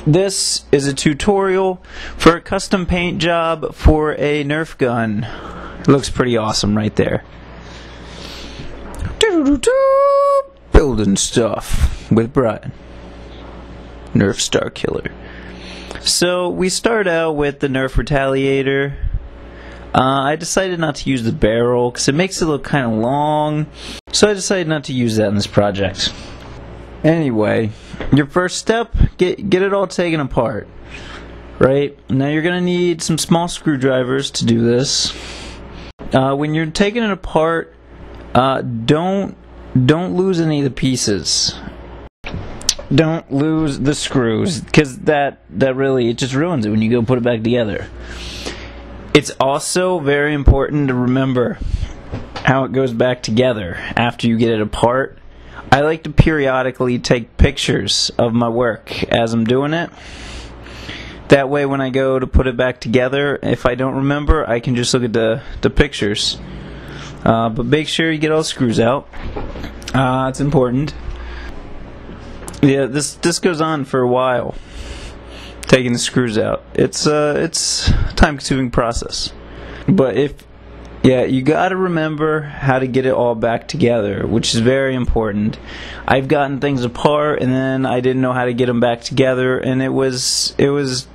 This is a tutorial for a custom paint job for a Nerf gun. It looks pretty awesome right there. Building stuff with Brian. Nerf Star Killer. So we start out with the Nerf Retaliator. I decided not to use the barrel because it makes it look kind of long. So I decided not to use that in this project. Anyway, your first step, get it all taken apart. Right? Now you're going to need some small screwdrivers to do this. When you're taking it apart, don't lose any of the pieces. Don't lose the screws, because that really, it just ruins it when you go put it back together. It's also very important to remember how it goes back together after you get it apart. I like to periodically take pictures of my work as I'm doing it. That way when I go to put it back together, if I don't remember, I can just look at the pictures. But make sure you get all the screws out. It's important. Yeah, this goes on for a while, taking the screws out. It's a time-consuming process. But you gotta remember how to get it all back together, which is very important. I've gotten things apart and then I didn't know how to get them back together, and it was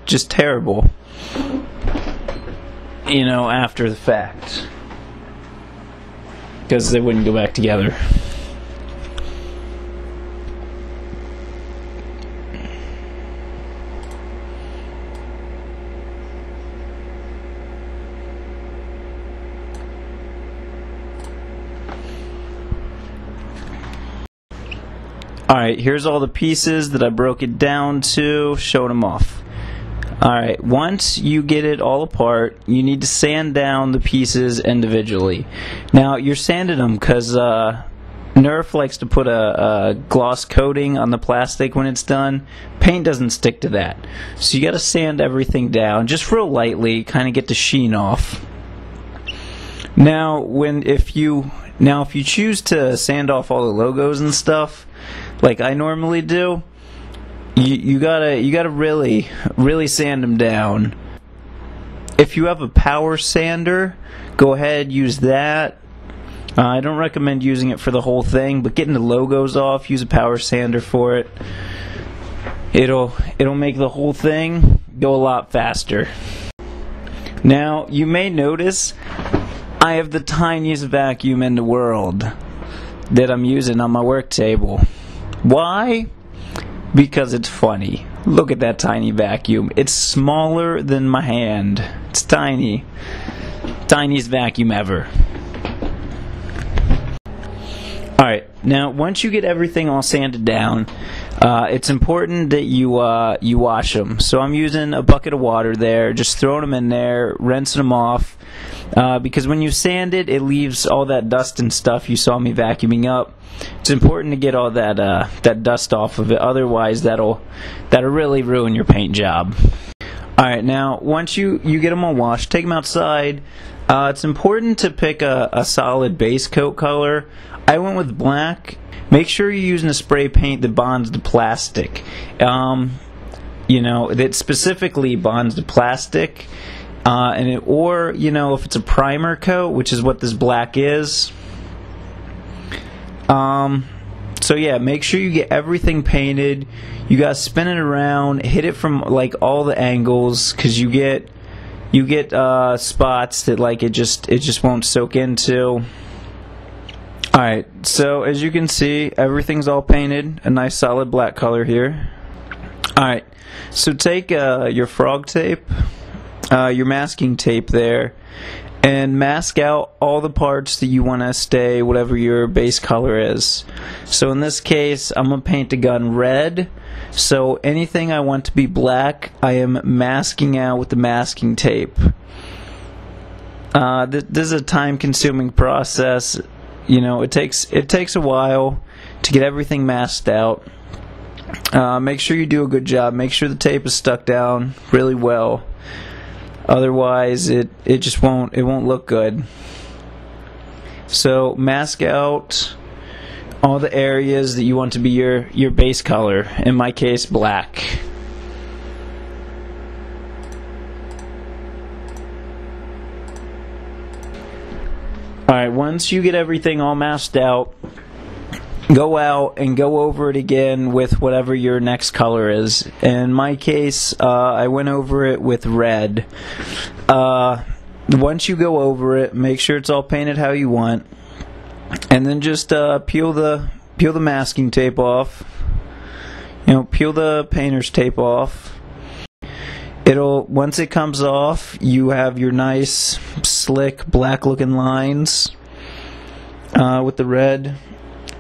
just terrible. You know, after the fact, because they wouldn't go back together. Alright, here's all the pieces that I broke it down to, showing them off. Alright, once you get it all apart, you need to sand down the pieces individually. Now, you're sanding them because Nerf likes to put a gloss coating on the plastic when it's done. Paint doesn't stick to that. So you gotta sand everything down, just real lightly, kind of get the sheen off. Now, if you choose to sand off all the logos and stuff, like I normally do, you gotta really sand them down. If you have a power sander, go ahead, use that. I don't recommend using it for the whole thing, but getting the logos off, use a power sander for it. It'll make the whole thing go a lot faster. Now, you may notice I have the tiniest vacuum in the world that I'm using on my work table. Why? Because it's funny. Look at that tiny vacuum. It's smaller than my hand. It's tiny. Tiniest vacuum ever. Alright, now once you get everything all sanded down, it's important that you wash them. So I'm using a bucket of water there, just throwing them in there, rinsing them off. Because when you sand it, it leaves all that dust and stuff you saw me vacuuming up. It's important to get all that dust off of it, otherwise that'll really ruin your paint job. Alright, now once you get them all washed, take them outside. It's important to pick a solid base coat color. I went with black. Make sure you're using a spray paint that bonds to plastic. You know, that specifically bonds to plastic. Or if it's a primer coat, which is what this black is. So yeah, make sure you get everything painted. You gotta spin it around, hit it from like all the angles, because you get spots that like it just won't soak into. Alright, so as you can see, everything's all painted, a nice solid black color here. Alright, so take your frog tape, your masking tape there, and mask out all the parts that you want to stay whatever your base color is. So in this case, I'm going to paint the gun red, so anything I want to be black, I am masking out with the masking tape. This is a time-consuming process. You know, it takes a while to get everything masked out. Make sure you do a good job. Make sure the tape is stuck down really well. Otherwise, it won't look good. So mask out all the areas that you want to be your base color. In my case, black. Alright, once you get everything all masked out, go out and go over it again with whatever your next color is. In my case, I went over it with red. Once you go over it, make sure it's all painted how you want, and then just peel the masking tape off. Peel the painter's tape off. Once it comes off, you have your nice, slick, black-looking lines with the red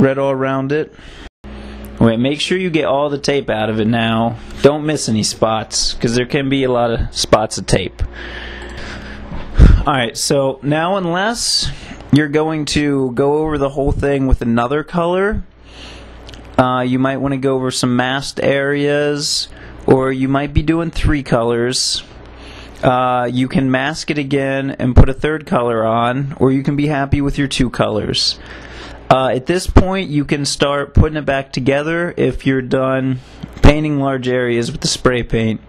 all around it. Wait, make sure you get all the tape out of it now. Don't miss any spots, because there can be a lot of spots of tape. Alright, so now unless you're going to go over the whole thing with another color, you might want to go over some masked areas, or you might be doing 3 colors. You can mask it again and put a 3rd color on, or you can be happy with your 2 colors. At this point, you can start putting it back together if you're done painting large areas with the spray paint.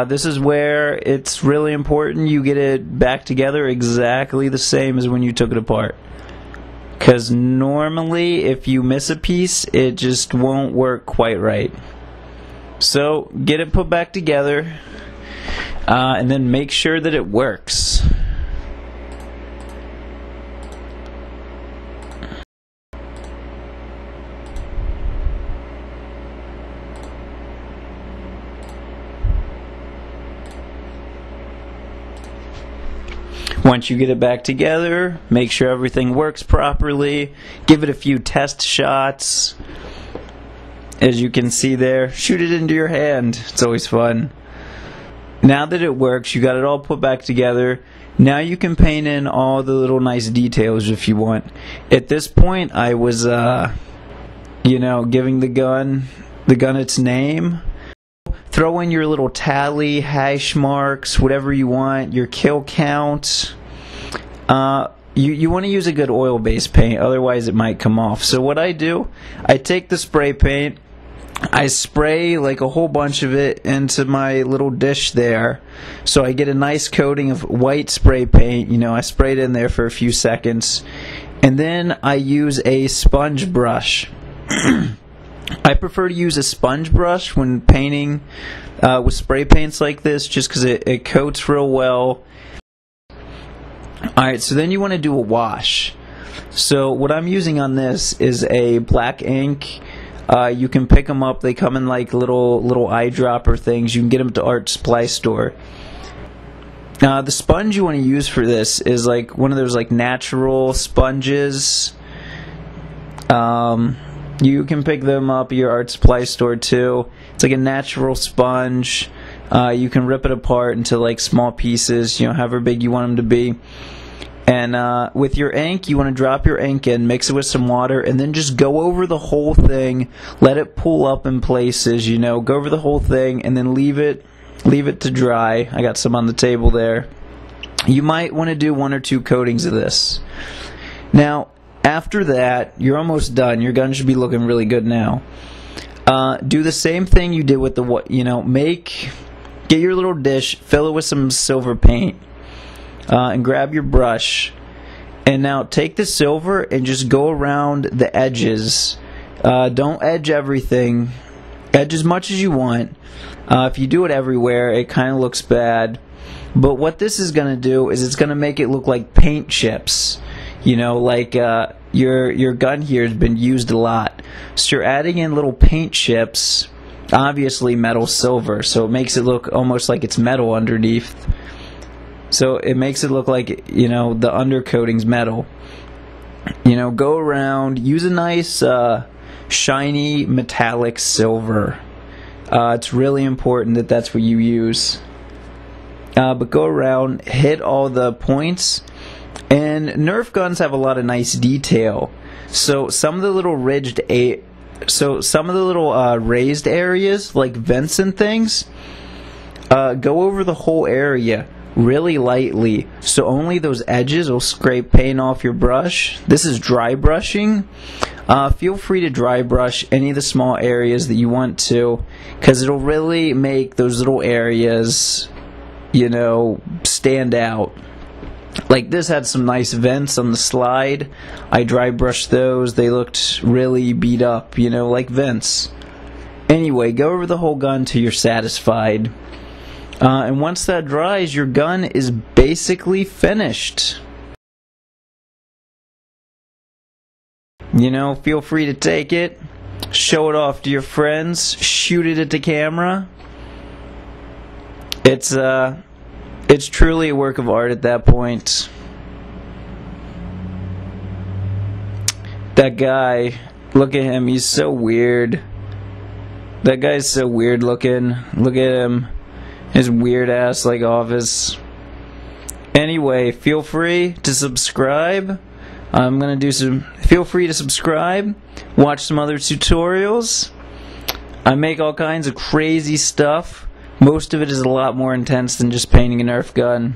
This is where it's really important you get it back together exactly the same as when you took it apart. Because normally, if you miss a piece, it just won't work quite right. So, get it put back together, and then make sure that it works. Once you get it back together, make sure everything works properly. Give it a few test shots. As you can see there, shoot it into your hand. It's always fun. Now that it works, you got it all put back together. Now you can paint in all the little nice details if you want. At this point, I was, giving the gun its name. Throw in your little tally, hash marks, whatever you want, your kill count. You want to use a good oil-based paint, otherwise it might come off. So what I do, I take the spray paint, I spray like a whole bunch of it into my little dish there. So I get a nice coating of white spray paint. I spray it in there for a few seconds. And then I use a sponge brush. I prefer to use a sponge brush when painting with spray paints like this, just because it coats real well. Alright, so then you want to do a wash. So what I'm using on this is a black ink. You can pick them up. They come in like little eyedropper things. You can get them at the art supply store. The sponge you want to use for this is like one of those like natural sponges. You can pick them up at your art supply store too. It's like a natural sponge. You can rip it apart into like small pieces, however big you want them to be. And with your ink, you want to drop your ink in, mix it with some water, and then just go over the whole thing. Let it pull up in places, go over the whole thing, and then leave it to dry. I got some on the table there. You might want to do 1 or 2 coatings of this. Now, after that, you're almost done. Your gun should be looking really good now. Do the same thing you did with the get your little dish, fill it with some silver paint, and grab your brush. And now take the silver and just go around the edges. Don't edge everything. Edge as much as you want. If you do it everywhere, it kind of looks bad. But what this is going to do is it's going to make it look like paint chips. Your gun here has been used a lot. So you're adding in little paint chips, obviously metal silver, so it makes it look almost like it's metal underneath. So it makes it look like, the undercoating's metal. Go around, use a nice shiny metallic silver. It's really important that that's what you use. But go around, hit all the points. And Nerf guns have a lot of nice detail. So some of the little raised areas, like vents and things, go over the whole area really lightly, so only those edges will scrape paint off your brush. This is dry brushing. Feel free to dry brush any of the small areas that you want to, because it'll really make those little areas, stand out. Like, this had some nice vents on the slide. I dry brushed those. They looked really beat up, you know, like vents. Anyway, go over the whole gun till you're satisfied. And once that dries, your gun is basically finished. You know, feel free to take it, show it off to your friends, shoot it at the camera. It's truly a work of art at that point. That guy, look at him, he's so weird. That guy's so weird looking. Look at him. His weird ass like office. Anyway, feel free to subscribe. I'm gonna do some. Feel free to subscribe. Watch some other tutorials. I make all kinds of crazy stuff. Most of it is a lot more intense than just painting a Nerf gun.